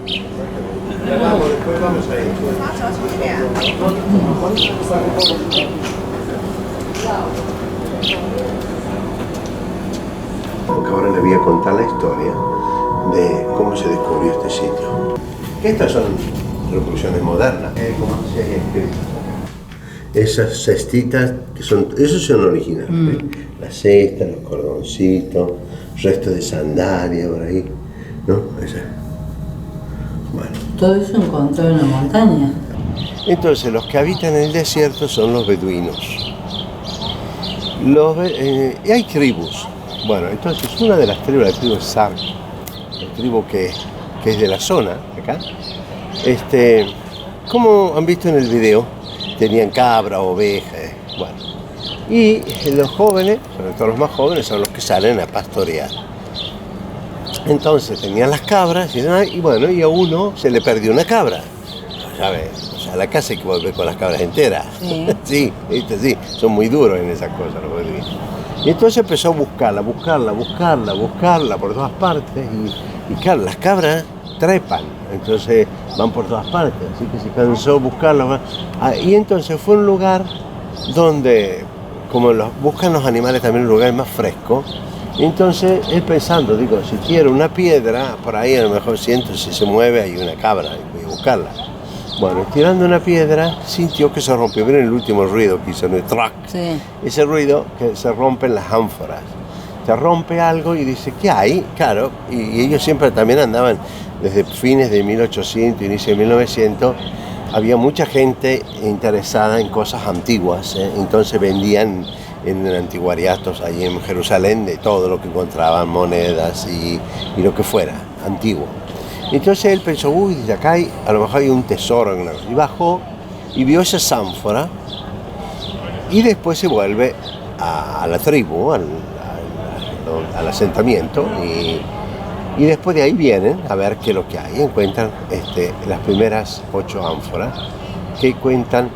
Después vamos a ir. Porque ahora le voy a contar la historia de cómo se descubrió este sitio. Estas son reproducciones modernas. ¿Cómo se ha escrito? Esas cestitas, esos son originales. Las cestas, los cordoncitos, restos de sandalia por ahí, ¿no? Bueno. Todo eso encontrado en la montaña. Entonces, los que habitan en el desierto son los beduinos. Y hay tribus. Bueno, entonces una de las tribus, la tribu es Sark, la tribu que es de la zona, acá. Como han visto en el video, tenían cabra, ovejas, bueno. Y los jóvenes, sobre todo los más jóvenes, son los que salen a pastorear. Entonces tenían las cabras y bueno, y a uno se le perdió una cabra. ¿Sabes? O sea, a la casa hay que volver con las cabras enteras. Sí, sí, son muy duros en esas cosas los beduinos. Y entonces empezó a buscarla por todas partes y claro, las cabras trepan, entonces van por todas partes, así que se cansó de buscarla. Y entonces fue un lugar donde, como buscan los animales también un lugar más fresco, y entonces él pensando, digo, si quiero una piedra, por ahí a lo mejor siento si se mueve hay una cabra, y voy a buscarla. Bueno, tirando una piedra, sintió que se rompió. Miren el último ruido que hizo, ¿no? ¡Trac! Sí. Ese ruido que se rompen las ánforas. Se rompe algo y dice, ¿qué hay? Claro, y ellos siempre también andaban, desde fines de 1800, inicio de 1900, había mucha gente interesada en cosas antiguas, entonces vendían en anticuariatos ahí en Jerusalén de todo lo que encontraban, monedas y lo que fuera, antiguo. Entonces él pensó, uy, de acá a lo mejor hay un tesoro. Y bajó y vio esa ánfora y después se vuelve a la tribu, al asentamiento y después de ahí vienen a ver qué es lo que hay. Encuentran las primeras 8 ánforas que cuentan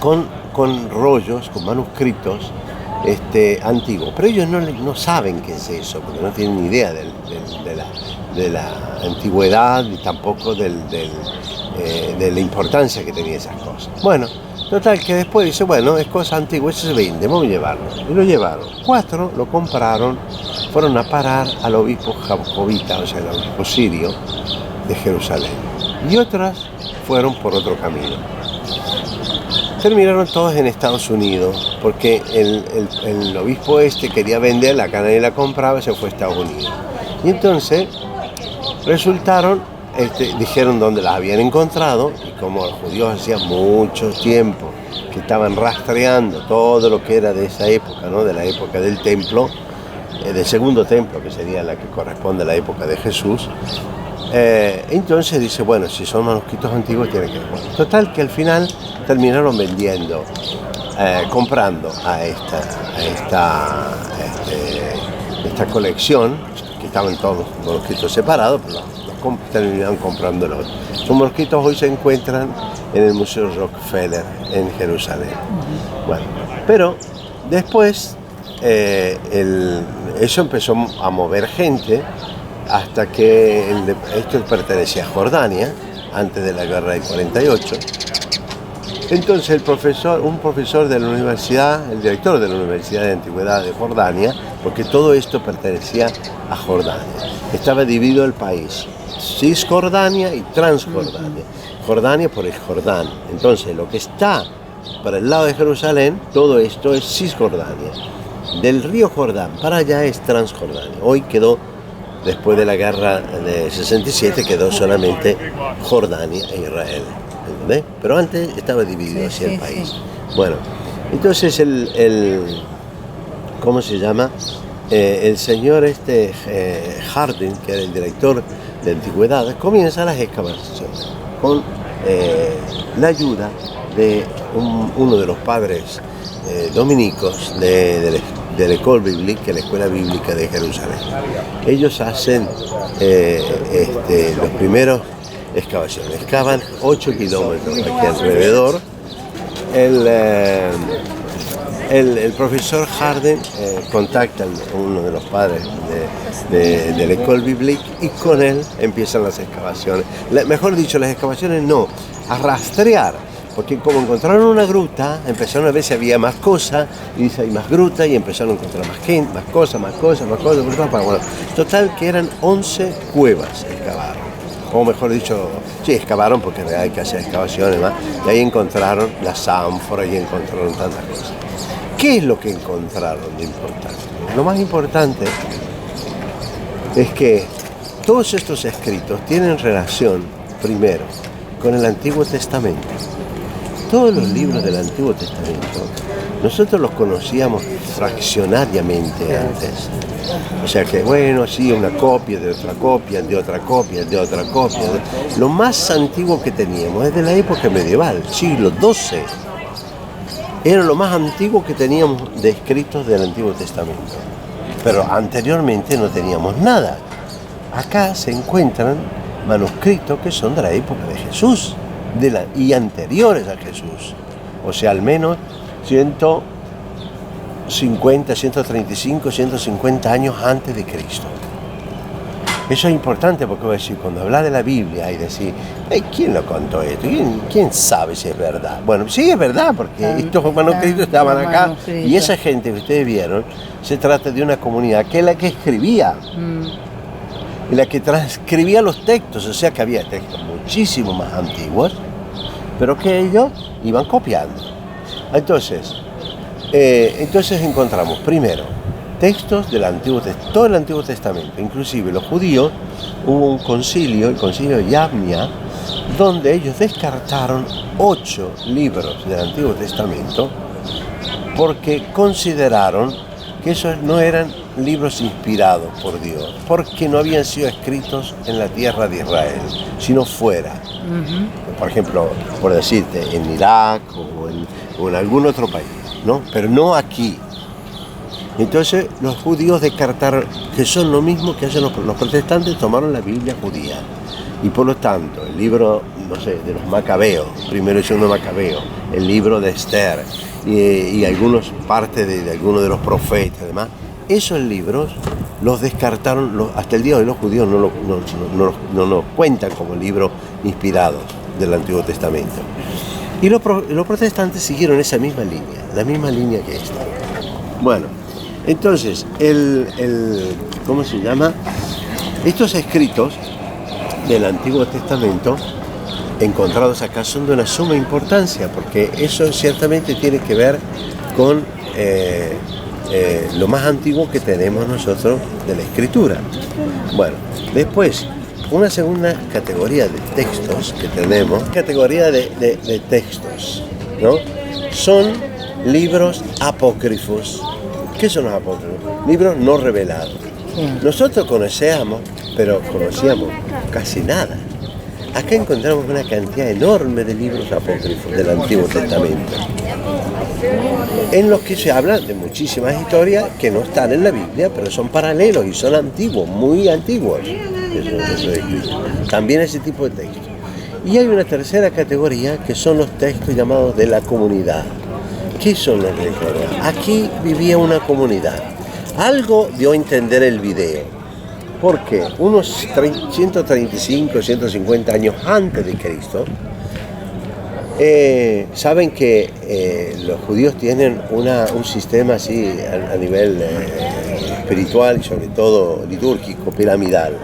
con rollos, con manuscritos antiguos. Pero ellos no saben qué es eso, porque no tienen ni idea de la antigüedad y tampoco de la importancia que tenía esas cosas. Bueno, total que después dice, bueno, es cosa antigua, eso se vende, vamos a llevarlo. Y lo llevaron. 4 lo compraron, fueron a parar al obispo jacobita, o sea, el obispo sirio de Jerusalén. Y otras fueron por otro camino. Terminaron todos en Estados Unidos, porque el obispo quería venderla, acá nadie la compraba y se fue a Estados Unidos. Y entonces resultaron, dijeron dónde las habían encontrado, y como los judíos hacía mucho tiempo que estaban rastreando todo lo que era de esa época, ¿no? De la época del templo, del segundo templo, que sería la que corresponde a la época de Jesús. Entonces dice, bueno, si son manuscritos antiguos tienen que ver. Bueno, total que al final terminaron vendiendo, comprando a esta colección, que estaban todos manuscritos separados, pero terminaron comprando los otros. Los manuscritos hoy se encuentran en el Museo Rockefeller en Jerusalén. Bueno, pero después eso empezó a mover gente hasta que esto pertenecía a Jordania, antes de la guerra del 48. Entonces un profesor de la universidad, el director de la Universidad de Antigüedad de Jordania, porque todo esto pertenecía a Jordania, estaba dividido el país, Cisjordania y Transjordania. Jordania por el Jordán. Entonces lo que está para el lado de Jerusalén, todo esto es Cisjordania. Del río Jordán para allá es Transjordania. Hoy quedó, después de la guerra de 67, quedó solamente Jordania e Israel. ¿Entendés? Pero antes estaba dividido así el país. Sí. Bueno, entonces ¿cómo se llama? El señor Harding, que era el director de antigüedades, comienza las excavaciones con la ayuda de uno de los padres dominicos de la École Biblique, que es la Escuela Bíblica de Jerusalén. Ellos hacen los primeros excavaciones, excavan 8 kilómetros aquí alrededor. el profesor Harden contacta a uno de los padres de la École Biblique y con él empiezan las excavaciones. Mejor dicho, las excavaciones no, a rastrear, porque como encontraron una gruta, empezaron a ver si había más cosas, y dice hay más gruta, y empezaron a encontrar más gente, más cosas. Bueno, total que eran 11 cuevas excavaron. O mejor dicho, sí, excavaron porque hay que hacer excavaciones más, y ahí encontraron las ánforas y encontraron tantas cosas. ¿Qué es lo que encontraron de importante? Lo más importante es que todos estos escritos tienen relación, primero, con el Antiguo Testamento. Todos los libros del Antiguo Testamento, nosotros los conocíamos fraccionariamente antes. O sea que, bueno, sí, una copia de otra copia, de otra copia, de otra copia. Lo más antiguo que teníamos es de la época medieval, siglo XII. Era lo más antiguo que teníamos de escritos del Antiguo Testamento. Pero anteriormente no teníamos nada. Acá se encuentran manuscritos que son de la época de Jesús y anteriores a Jesús. O sea, al menos 150, 135, 150 años antes de Cristo. Eso es importante porque voy a decir, cuando habla de la Biblia y decir, ¿quién lo contó esto? ¿Quién sabe si es verdad? Bueno, sí es verdad, porque estos manuscritos estaban acá y esa gente que ustedes vieron, se trata de una comunidad que es la que escribía y la que transcribía los textos, o sea que había textos muchísimo más antiguos, pero que ellos iban copiando. Entonces encontramos primero textos del todo el Antiguo Testamento, inclusive los judíos, hubo un concilio, el concilio de Yavnia, donde ellos descartaron 8 libros del Antiguo Testamento porque consideraron que esos no eran libros inspirados por Dios, porque no habían sido escritos en la tierra de Israel, sino fuera. Por ejemplo, por decirte, en Irak o en algún otro país, ¿no? Pero no aquí. Entonces los judíos descartaron que son lo mismo que hacen los protestantes, tomaron la Biblia judía. Y por lo tanto, el libro, no sé, de los Macabeos, primero y segundo Macabeo, el libro de Esther y algunos partes de algunos de los profetas y demás, esos libros los descartaron, hasta el día de hoy los judíos no los cuentan como libros inspirados del Antiguo Testamento. Y los protestantes siguieron esa misma línea, la misma línea que esta. Bueno, entonces, ¿cómo se llama? Estos escritos del Antiguo Testamento encontrados acá son de una suma importancia, porque eso ciertamente tiene que ver con lo más antiguo que tenemos nosotros de la Escritura. Bueno, después, una segunda categoría de textos que tenemos, categoría de textos, ¿no? Son libros apócrifos. ¿Qué son los apócrifos? Libros no revelados. Nosotros conocíamos, pero conocíamos casi nada. Acá encontramos una cantidad enorme de libros apócrifos del Antiguo Testamento, en los que se habla de muchísimas historias que no están en la Biblia, pero son paralelos y son antiguos, muy antiguos. También ese tipo de textos. Y hay una tercera categoría que son los textos llamados de la comunidad. ¿Qué son los de la comunidad? Aquí vivía una comunidad. Algo dio a entender el video, porque unos 135, 150 años antes de Cristo, saben que los judíos tienen un sistema así a nivel espiritual y sobre todo litúrgico, piramidal.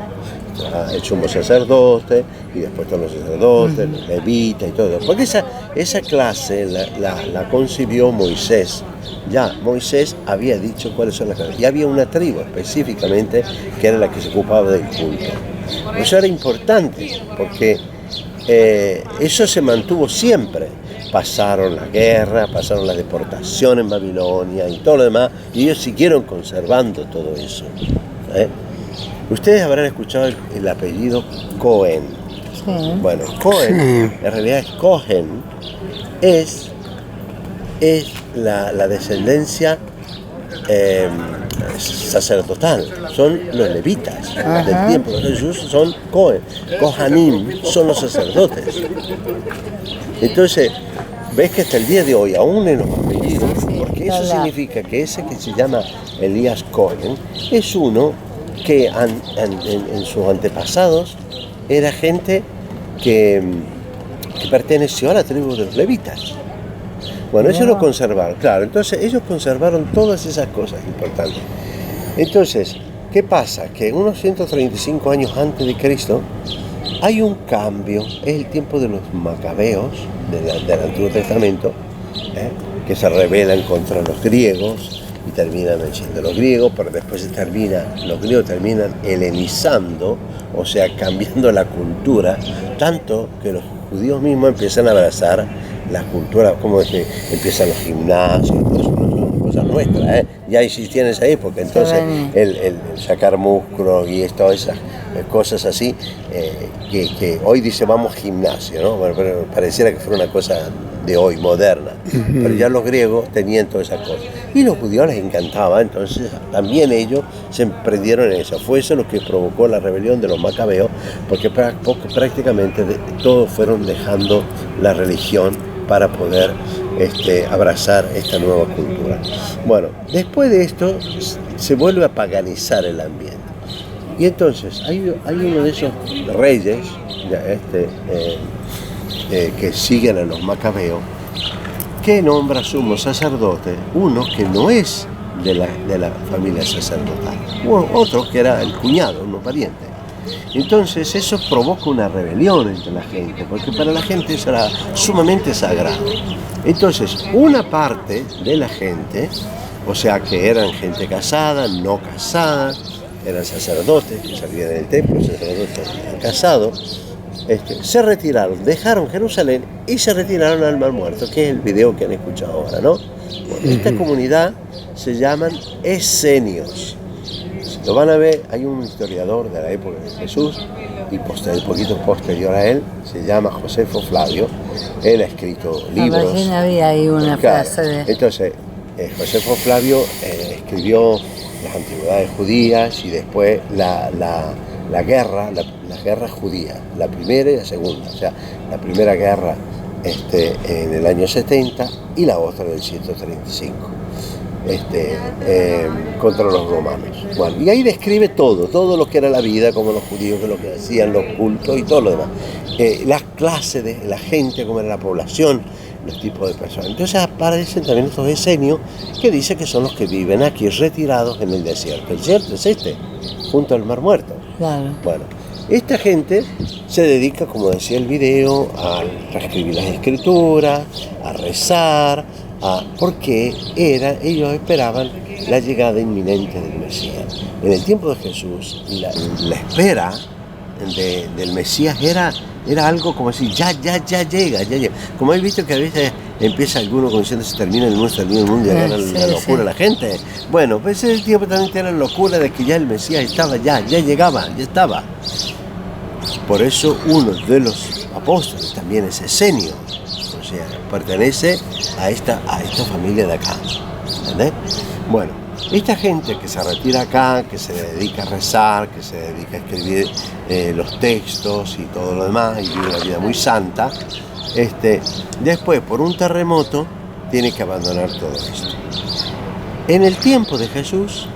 El sumo sacerdote y después todos los sacerdotes, los levitas y todo. Porque esa clase la concibió Moisés. Ya Moisés había dicho cuáles son las clases. Y había una tribu específicamente que era la que se ocupaba del culto. Eso era importante porque eso se mantuvo siempre. Pasaron la guerra, pasaron la deportación en Babilonia y todo lo demás, y ellos siguieron conservando todo eso. Ustedes habrán escuchado el apellido Cohen. Sí. Bueno, Cohen, en realidad es Cohen, es la descendencia sacerdotal, son los levitas del tiempo de Jesús, son Cohen. Kohanim son los sacerdotes. Entonces, ves que hasta el día de hoy, aún en los apellidos, porque eso significa que ese que se llama Elías Cohen es uno que en sus antepasados era gente que perteneció a la tribu de los levitas. Bueno, ellos lo conservaron, claro, entonces ellos conservaron todas esas cosas importantes. Entonces, ¿qué pasa? Que unos 135 años antes de Cristo hay un cambio, es el tiempo de los macabeos del Antiguo Testamento, que se rebelan contra los griegos y terminan venciendo los griegos, pero después los griegos terminan helenizando, o sea, cambiando la cultura, tanto que los judíos mismos empiezan a abrazar la cultura, como es que empiezan los gimnasios, todo eso no son cosas nuestras, ya existían en esa época, entonces el sacar músculos y todas esas cosas así, que hoy dice vamos gimnasio, ¿no? Bueno, pero pareciera que fuera una cosa de hoy, moderna, pero ya los griegos tenían todas esas cosas, y los judíos les encantaba, entonces también ellos se emprendieron en eso, fue eso lo que provocó la rebelión de los macabeos, porque prácticamente todos fueron dejando la religión para poder abrazar esta nueva cultura. Bueno, después de esto se vuelve a paganizar el ambiente. Y entonces hay uno de esos reyes que siguen a los macabeos, que nombra sumo sacerdote, uno que no es de la familia sacerdotal, otro que era el cuñado, uno pariente. Entonces eso provoca una rebelión entre la gente, porque para la gente eso era sumamente sagrado. Entonces una parte de la gente, o sea que eran gente casada, no casada, eran sacerdotes que salían del templo, sacerdotes casados, se retiraron, dejaron Jerusalén y se retiraron al Mar Muerto, que es el video que han escuchado ahora, ¿no? Bueno, esta comunidad se llaman esenios. Lo van a ver, hay un historiador de la época de Jesús y un poquito posterior a él, se llama Josefo Flavio. Él ha escrito libros. Recién había ahí una frase de... Entonces, Josefo Flavio escribió las antigüedades judías y después la guerra judía, la primera y la segunda. O sea, la primera guerra en el año 70 y la otra en el 135. Contra los romanos. Bueno, y ahí describe todo lo que era la vida, como los judíos, que lo que hacían, los cultos y todo lo demás. Las clases de la gente, cómo era la población, los tipos de personas. Entonces aparecen también estos esenios que dicen que son los que viven aquí retirados en el desierto. El desierto es junto al Mar Muerto. Claro. Bueno, esta gente se dedica, como decía el video, a reescribir las escrituras, a rezar, porque ellos esperaban la llegada inminente del Mesías. En el tiempo de Jesús, la espera del Mesías era algo como decir, ya llega. Como he visto que a veces empieza alguno diciendo se termina el mundo y agarra la locura a la gente. Bueno, pues ese tiempo también tiene la locura de que ya el Mesías estaba, ya llegaba, ya estaba. Por eso uno de los apóstoles también es esenio, o sea, pertenece a esta familia de acá, ¿entendés? Bueno, esta gente que se retira acá, que se dedica a rezar, que se dedica a escribir los textos y todo lo demás, y vive una vida muy santa, después por un terremoto tiene que abandonar todo esto. En el tiempo de Jesús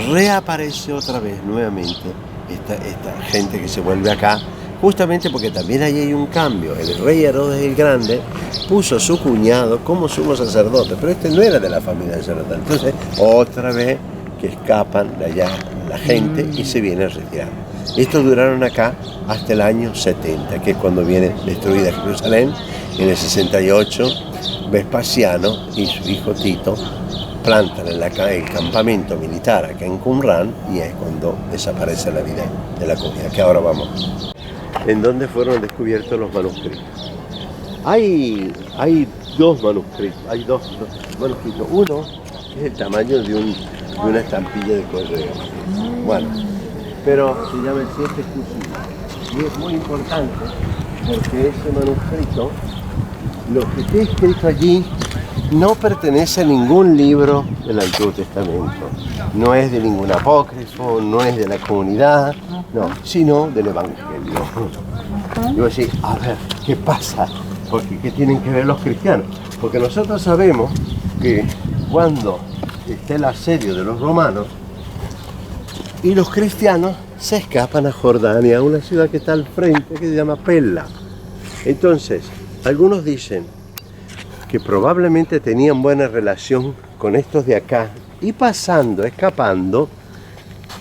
reaparece otra vez nuevamente esta gente que se vuelve acá, justamente porque también ahí hay un cambio. El rey Herodes el Grande puso a su cuñado como sumo sacerdote, pero no era de la familia sacerdotal. Entonces, otra vez que escapan de allá la gente y se vienen a retirar. Estos duraron acá hasta el año 70, que es cuando viene destruida Jerusalén. En el 68, Vespasiano y su hijo Tito plantan el campamento militar acá en Qumran, y es cuando desaparece la vida de la comunidad, que ahora vamos. En donde fueron descubiertos los manuscritos. Hay dos manuscritos, uno es el tamaño de una estampilla de correo. Bueno, pero se llama el 7 exclusivo. Y es muy importante porque ese manuscrito, lo que está escrito allí, no pertenece a ningún libro del Antiguo Testamento. No es de ningún apócrifo, no es de la comunidad, no, sino del Evangelio. Yo voy a decir, a ver, ¿qué pasa? Porque ¿qué tienen que ver los cristianos? Porque nosotros sabemos que cuando está el asedio de los romanos y los cristianos se escapan a Jordania, a una ciudad que está al frente que se llama Pella. Entonces, algunos dicen que probablemente tenían buena relación con estos de acá y pasando, escapando,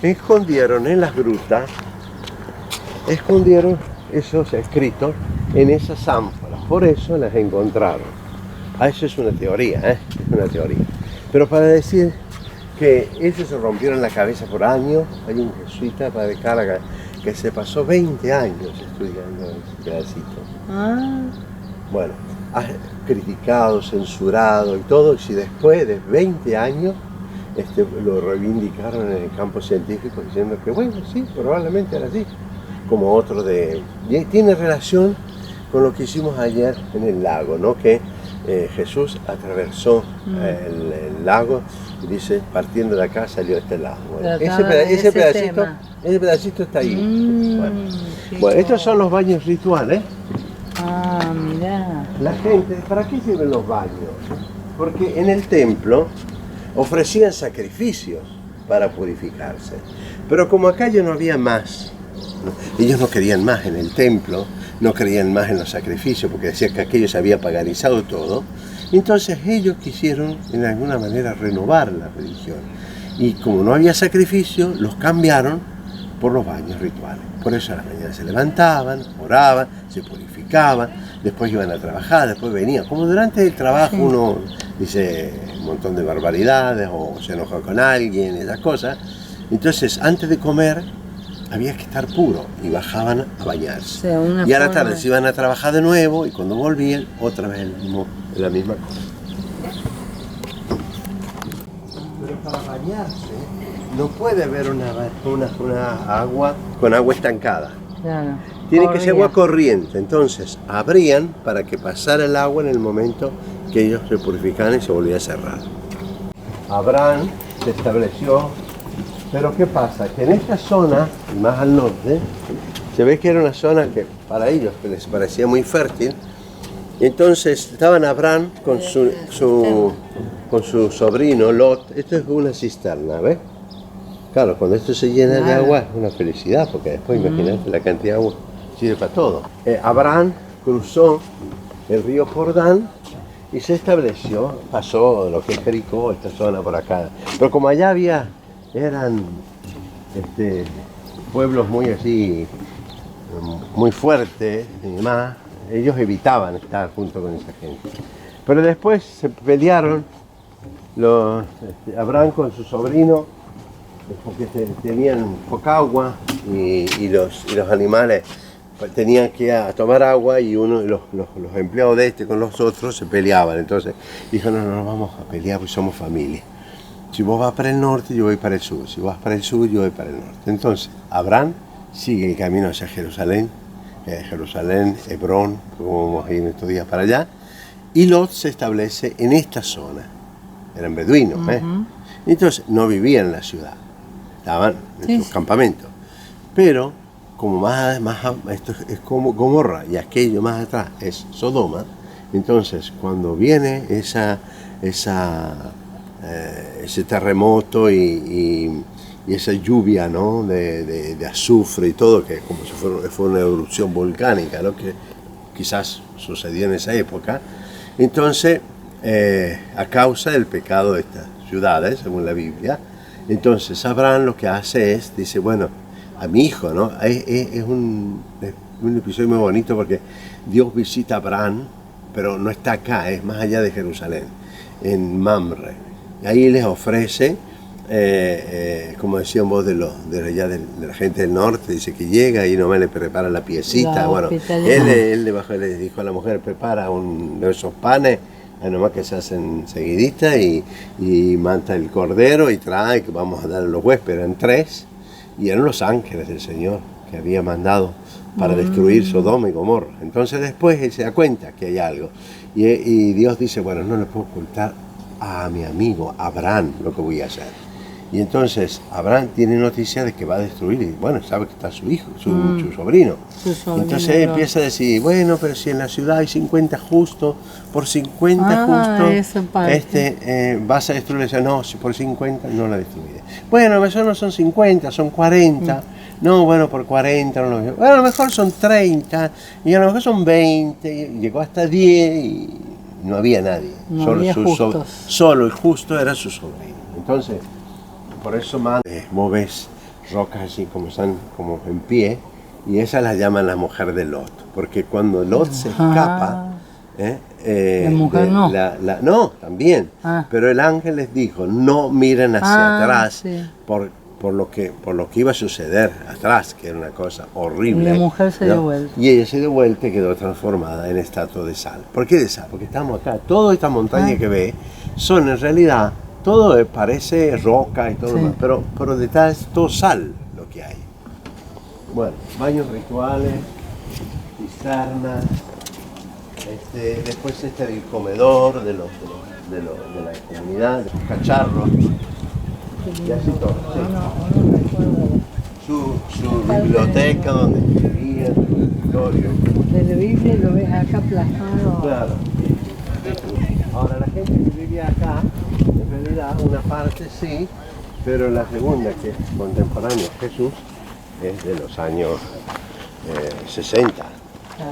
escondieron en las grutas, escondieron esos escritos en esas ánforas, por eso las encontraron. Eso es una teoría, es una teoría. Pero para decir que ellos se rompieron la cabeza por años, hay un jesuita, padre Cálaga, que se pasó 20 años estudiando ese pedacito. Bueno, criticado, censurado y todo, y si después de 20 años lo reivindicaron en el campo científico diciendo que bueno, sí, probablemente era así, como otro de... Y tiene relación con lo que hicimos ayer en el lago, ¿no? Que Jesús atravesó el lago y dice, partiendo de acá salió este lago. Bueno, ese pedacito está ahí. Bueno, estos son los baños rituales. Mirá. La gente, ¿para qué sirven los baños? Porque en el templo ofrecían sacrificios para purificarse. Pero como acá ya no había más, ellos no querían más en el templo, no creían más en los sacrificios porque decían que aquello se había paganizado todo. Entonces ellos quisieron en alguna manera renovar la religión. Y como no había sacrificio, los cambiaron por los baños rituales. Por eso a la mañana se levantaban, oraban, se purificaban, después iban a trabajar, después venían. Como durante el trabajo uno dice un montón de barbaridades o se enoja con alguien, esas cosas. Entonces antes de comer había que estar puro y bajaban a bañarse. Y a la tarde se iban a trabajar de nuevo y cuando volvían otra vez la misma cosa. Pero para bañarse no puede haber una agua con agua estancada. Claro. Tiene que ser agua corriente. Entonces abrían para que pasara el agua en el momento que ellos se purificaban y se volvía a cerrar. Abraham se estableció. Pero ¿qué pasa? Que en esta zona, más al norte, se ve que era una zona que para ellos les parecía muy fértil. Y entonces estaban Abraham con su sobrino Lot. Esto es una cisterna, ¿ves? Claro, cuando esto se llena de agua es una felicidad, porque después imagínate la cantidad de agua sirve para todo. Abraham cruzó el río Jordán y se estableció, pasó lo que es Jericó, esta zona por acá. Pero como allá eran pueblos muy así, muy fuertes y demás, ellos evitaban estar junto con esa gente. Pero después se pelearon Abraham con su sobrino, porque tenían poca agua y los animales tenían que ir a tomar agua y los empleados de con los otros se peleaban. Entonces dijo, no nos vamos a pelear porque somos familia. Si vos vas para el norte, yo voy para el sur. Si vas para el sur, yo voy para el norte. Entonces, Abraham sigue el camino hacia Jerusalén, Hebrón, como vamos a ir en estos días para allá, y Lot se establece en esta zona. Eran beduinos, Entonces, no vivían en la ciudad, estaban en sus campamentos. Pero, como esto es como Gomorra y aquello más atrás es Sodoma, entonces, cuando viene ese terremoto y esa lluvia, ¿no? de azufre y todo, que como si fuera una erupción volcánica, ¿no? Que quizás sucedió en esa época. Entonces, a causa del pecado de estas ciudades, según la Biblia, entonces Abraham lo que hace dice, bueno, a mi hijo, ¿no? Es un episodio muy bonito porque Dios visita a Abraham, pero no está acá, es más allá de Jerusalén, en Mamre. Y ahí les ofrece, como decían vos de la gente del norte, dice que llega y nomás le prepara la piecita. Bueno, él le dijo a la mujer, prepara de esos panes, nomás que se hacen seguidita y manta el cordero y trae, que vamos a dar a los huéspedes. Eran 3 y eran los ángeles del Señor que había mandado para destruir Sodoma y Gomorra. Entonces después él se da cuenta que hay algo y Dios dice, bueno, no le puedo ocultar a mi amigo Abraham lo que voy a hacer. Y entonces Abraham tiene noticia de que va a destruir, y bueno, sabe que está su hijo, su sobrino. Su sobrino, Entonces él empieza a decir, bueno, pero si en la ciudad hay 50 justos, por 50 esa justos, parte. vas a destruirla. No, si por 50 no la destruiré. Bueno, a lo mejor no son 50, son 40. No, bueno, por 40 no lo veo. Bueno, a lo mejor son 30, y a lo mejor son 20, y llegó hasta 10 y no había nadie. No había justos. Solo el justo era su sobrino. Entonces, por eso más vos ves rocas así como están como en pie, y esas las llaman la mujer de Lot, porque cuando Lot se escapa, la mujer no. No, también, pero el ángel les dijo, no miren hacia atrás, sí. por lo que iba a suceder atrás, que era una cosa horrible. Y la mujer se dio vuelta. Y ella se dio vuelta y quedó transformada en estatua de sal. ¿Por qué de sal? Porque estamos acá, toda esta montaña que ve, son en realidad, todo parece roca y todo lo demás, pero detrás es todo sal lo que hay. Bueno, baños rituales, cisternas, después el comedor de la comunidad, de los cacharros, y así todo. Sí. No recuerdo. Su biblioteca donde escribían, su escritorio. De la Biblia lo ves acá plasmado. Claro. Ahora la gente que vivía acá, en realidad una parte sí, pero la segunda, que es contemporánea a Jesús, es de los años 60,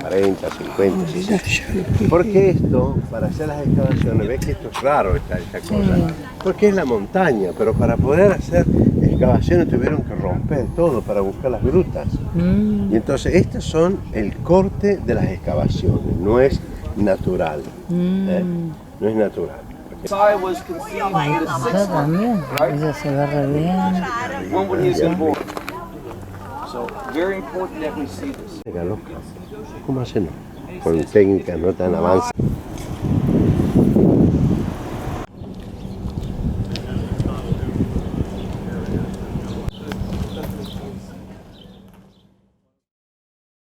40, 50, 60. Porque esto, para hacer las excavaciones, ves que esto es raro esta cosa, porque es la montaña, pero para poder hacer excavaciones tuvieron que romper todo para buscar las grutas. Y entonces estos son el corte de las excavaciones, no es natural. No es natural. Messiah was conceived in the Ella 6th month, también. Ella se ve re bien. when would he have been born? So, very important that we see this. ¿Cómo hacen? Con técnicas no tan avanzadas.